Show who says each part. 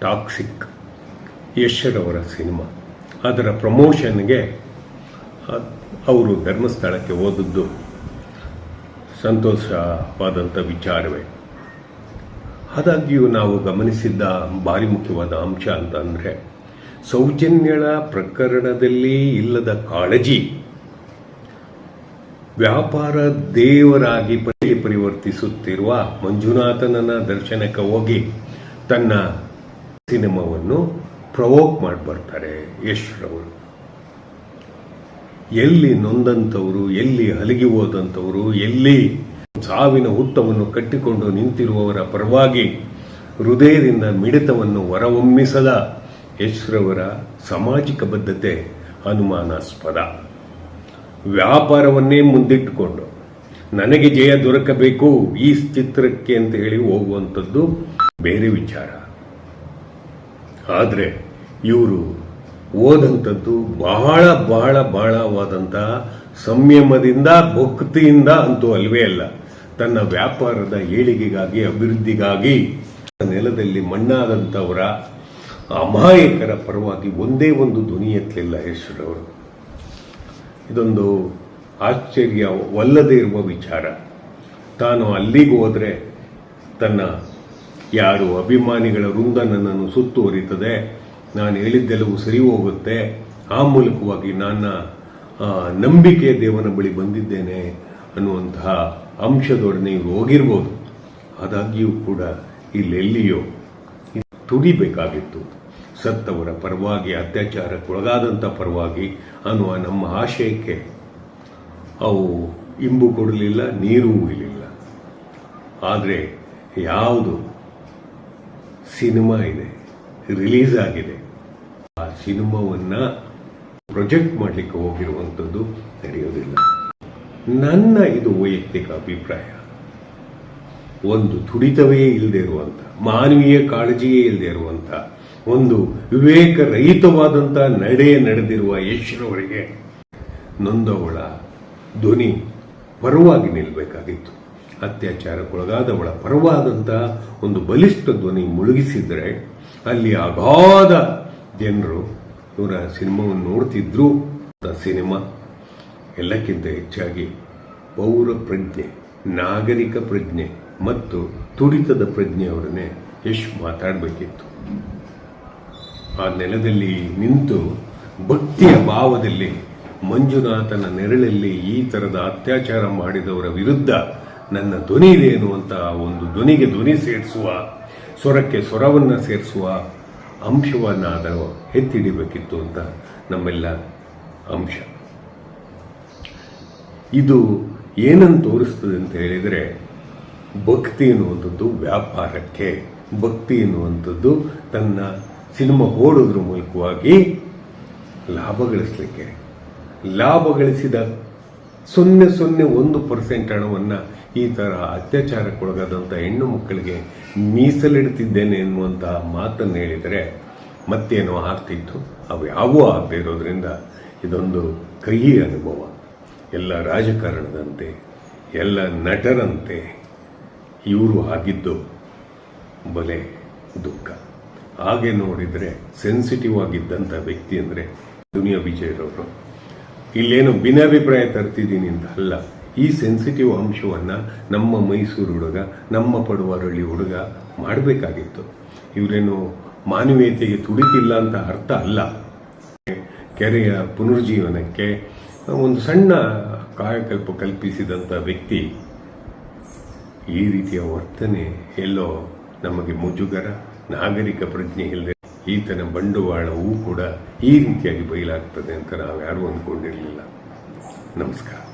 Speaker 1: Toxic, ಯಶ್ರವರ cinema. ಅದರ ಪ್ರಮೋಷನ್ಗೆ ಅವರು ಧರ್ಮಸ್ಥಳಕ್ಕೆ ಹೋದದ್ದು ಸಂತೋಷವಾದಂಥ ವಿಚಾರವೇ. ಆದಾಗ್ಯೂ ನಾವು ಗಮನಿಸಿದ್ದ ಭಾರಿ ಮುಖ್ಯವಾದ ಅಂಶ ಅಂತಂದರೆ, ಸೌಜನ್ಯಳ ಪ್ರಕರಣದಲ್ಲಿ ಇಲ್ಲದ ಕಾಳಜಿ ವ್ಯಾಪಾರ ದೇವರಾಗಿ ಪರಿವರ್ತಿಸುತ್ತಿರುವ ಮಂಜುನಾಥನನ್ನ ದರ್ಶನಕ್ಕೆ ಹೋಗಿ ತನ್ನ ಸಿನಿಮಾವನ್ನು ಪ್ರವೋಕ್ ಮಾಡಿ ಬರ್ತಾರೆ ಯಶ್ರವರು. ಎಲ್ಲಿ ನೊಂದಂಥವರು, ಎಲ್ಲಿ ಹಲಗಿ ಹೋದಂಥವರು, ಎಲ್ಲಿ ಸಾವಿನ ಹುತ್ತವನ್ನು ಕಟ್ಟಿಕೊಂಡು ನಿಂತಿರುವವರ ಪರವಾಗಿ ಹೃದಯದಿಂದ ಮಿಡಿತವನ್ನು ಹೊರಹೊಮ್ಮಿಸದ ಯಶ್ರವರ ಸಾಮಾಜಿಕ ಬದ್ಧತೆ ಅನುಮಾನಾಸ್ಪದ. ವ್ಯಾಪಾರವನ್ನೇ ಮುಂದಿಟ್ಟುಕೊಂಡು ನನಗೆ ಜಯ ದೊರಕಬೇಕು ಈ ಚಿತ್ರಕ್ಕೆ ಅಂತ ಹೇಳಿ ಹೋಗುವಂಥದ್ದು ಬೇರೆ ವಿಚಾರ. ಆದರೆ ಇವರು ಓದಂಥದ್ದು ಬಹಳ ಬಹಳ ಬಹಳವಾದಂಥ ಸಂಯಮದಿಂದ, ಭಕ್ತಿಯಿಂದ ಅಂತೂ ಅಲ್ವೇ ಅಲ್ಲ. ತನ್ನ ವ್ಯಾಪಾರದ ಏಳಿಗೆಗಾಗಿ, ಅಭಿವೃದ್ಧಿಗಾಗಿ ನೆಲದಲ್ಲಿ ಮಣ್ಣಾದಂಥವರ ಅಮಾಯಕರ ಪರವಾಗಿ ಒಂದೇ ಒಂದು ಧ್ವನಿ ಎತ್ತಲಿಲ್ಲ ಯಶ್ರವರು. ಇದೊಂದು ಆಶ್ಚರ್ಯವಲ್ಲದೇ ಇರುವ ವಿಚಾರ. ತಾನು ಅಲ್ಲಿಗೆ ಹೋದರೆ ತನ್ನ ಯಾರು ಅಭಿಮಾನಿಗಳ ವೃಂದ ನನ್ನನ್ನು ಸುತ್ತುವರಿತದೆ, ನಾನು ಹೇಳಿದ್ದೆಲ್ಲವೂ ಸರಿ ಹೋಗುತ್ತೆ, ಆ ಮೂಲಕವಾಗಿ ನನ್ನ ನಂಬಿಕೆ ದೇವನ ಬಳಿ ಬಂದಿದ್ದೇನೆ ಅನ್ನುವಂತಹ ಅಂಶದೊಡನೆ ಇವರು ಹೋಗಿರ್ಬೋದು. ಆದಾಗ್ಯೂ ಕೂಡ ಇಲ್ಲೆಲ್ಲಿಯೋ ತುಡಿಬೇಕಾಗಿತ್ತು. ಸತ್ತವರ ಪರವಾಗಿ, ಅತ್ಯಾಚಾರಕ್ಕೊಳಗಾದಂಥ ಪರವಾಗಿ ಅನ್ನುವ ನಮ್ಮ ಆಶಯಕ್ಕೆ ಅವು ಇಂಬು ಕೊಡಲಿಲ್ಲ, ನೀರು ಉಳಿಲಿಲ್ಲ. ಆದರೆ ಯಾವುದು ಸಿನಿಮಾ ಇದೆ, ರಿಲೀಸ್ ಆಗಿದೆ, ಆ ಸಿನಿಮಾವನ್ನು ಪ್ರೊಜೆಕ್ಟ್ ಮಾಡಲಿಕ್ಕೆ ಹೋಗಿರುವಂಥದ್ದು ನಡೆಯೋದಿಲ್ಲ. ನನ್ನ ಇದು ವೈಯಕ್ತಿಕ ಅಭಿಪ್ರಾಯ. ಒಂದು ತುಡಿತವೇ ಇಲ್ಲದೆ ಇರುವಂಥ, ಮಾನವೀಯ ಕಾಳಜಿಯೇ ಇಲ್ಲದೆ ಇರುವಂಥ, ಒಂದು ವಿವೇಕರಹಿತವಾದಂಥ ನಡೆದಿರುವ ಯಶ್ರವರಿಗೆ ನೊಂದವಳ ಧ್ವನಿ ಪರವಾಗಿ ನಿಲ್ಲಬೇಕಾಗಿತ್ತು. ಅತ್ಯಾಚಾರಕ್ಕೊಳಗಾದವಳ ಪರವಾದಂಥ ಒಂದು ಬಲಿಷ್ಠ ಧ್ವನಿ ಮುಳುಗಿಸಿದರೆ ಅಲ್ಲಿ ಅಗಾಧ ಜನರು ಇವರ ಸಿನಿಮಾವನ್ನು ನೋಡ್ತಿದ್ರು. ಸಿನಿಮಾ ಎಲ್ಲಕ್ಕಿಂತ ಹೆಚ್ಚಾಗಿ ಪೌರ ಪ್ರಜ್ಞೆ, ನಾಗರಿಕ ಪ್ರಜ್ಞೆ ಮತ್ತು ತುಡಿತದ ಪ್ರಜ್ಞೆಯವರನ್ನೇ ಯಶ್ ಮಾತಾಡಬೇಕಿತ್ತು. ಆ ನೆಲದಲ್ಲಿ ನಿಂತು ಭಕ್ತಿಯ ಭಾವದಲ್ಲಿ ಮಂಜುನಾಥನ ನೆರಳಲ್ಲಿ ಈ ಥರದ ಅತ್ಯಾಚಾರ ಮಾಡಿದವರ ವಿರುದ್ಧ ನನ್ನ ಧ್ವನಿ ಇದೆ ಎನ್ನುವಂಥ ಒಂದು ಧ್ವನಿಗೆ ಧ್ವನಿ ಸೇರಿಸುವ, ಸ್ವರಕ್ಕೆ ಸ್ವರವನ್ನು ಸೇರಿಸುವ ಅಂಶವನ್ನಾದರೂ ಎತ್ತಿಡಿಬೇಕಿತ್ತು ಅಂತ ನಮ್ಮೆಲ್ಲ ಅಂಶ. ಇದು ಏನನ್ನು ತೋರಿಸ್ತದೆ ಅಂತ ಹೇಳಿದರೆ, ಭಕ್ತಿ ಎನ್ನುವಂಥದ್ದು ವ್ಯಾಪಾರಕ್ಕೆ, ಭಕ್ತಿ ಎನ್ನುವಂಥದ್ದು ತನ್ನ ಸಿನಿಮಾ ಓಡೋದ್ರ ಮೂಲಕವಾಗಿ ಲಾಭ ಗಳಿಸಲಿಕ್ಕೆ, ಲಾಭ ಗಳಿಸಿದ 0.01% ಹಣವನ್ನು ಈ ಥರ ಅತ್ಯಾಚಾರಕ್ಕೊಳಗಾದಂಥ ಹೆಣ್ಣು ಮಕ್ಕಳಿಗೆ ಮೀಸಲಿಡ್ತಿದ್ದೇನೆ ಎನ್ನುವಂಥ ಮಾತನ್ನು ಹೇಳಿದರೆ ಮತ್ತೇನೋ ಆಗ್ತಿತ್ತು. ಅವು ಯಾವೂ ಆಗದೆ ಇರೋದ್ರಿಂದ ಇದೊಂದು ಕಹಿ ಅನುಭವ. ಎಲ್ಲ ರಾಜಕಾರಣದಂತೆ, ಎಲ್ಲ ನಟರಂತೆ ಇವರು ಆಗಿದ್ದು ಬಲೆ ದುಃಖ. ಹಾಗೆ ನೋಡಿದರೆ ಸೆನ್ಸಿಟಿವ್ ಆಗಿದ್ದಂಥ ವ್ಯಕ್ತಿ ಅಂದರೆ ದುನಿಯಾ ವಿಜಯರವರು. ಇಲ್ಲೇನು ಭಿನ್ನಾಭಿಪ್ರಾಯ ತರ್ತಿದ್ದೀನಿ ಅಂತ ಅಲ್ಲ, ಈ ಸೆನ್ಸಿಟಿವ್ ಅಂಶವನ್ನು ನಮ್ಮ ಮೈಸೂರು ಹುಡುಗ, ನಮ್ಮ ಪಡುವಾರಳ್ಳಿ ಹುಡುಗ ಮಾಡಬೇಕಾಗಿತ್ತು. ಇವರೇನು ಮಾನವೀಯತೆಗೆ ತುಡಿತಿಲ್ಲ ಅಂತ ಅರ್ಥ ಅಲ್ಲ. ಕೆರೆಯ ಪುನರುಜ್ಜೀವನಕ್ಕೆ ಒಂದು ಸಣ್ಣ ಕಾಯಕಲ್ಪ ಕಲ್ಪಿಸಿದಂಥ ವ್ಯಕ್ತಿ ಈ ರೀತಿಯ ವರ್ತನೆ ಎಲ್ಲೋ ನಮಗೆ ಮುಜುಗರ, ನಾಗರಿಕ ಪ್ರಜ್ಞೆ ಇಲ್ಲದೆ ಈತನ ಬಂಡವಾಳವೂ ಕೂಡ ಈ ರೀತಿಯಾಗಿ ಬಯಲಾಗ್ತದೆ ಅಂತ ನಾವು ಯಾರೂ ಅಂದ್ಕೊಂಡಿರಲಿಲ್ಲ. ನಮಸ್ಕಾರ.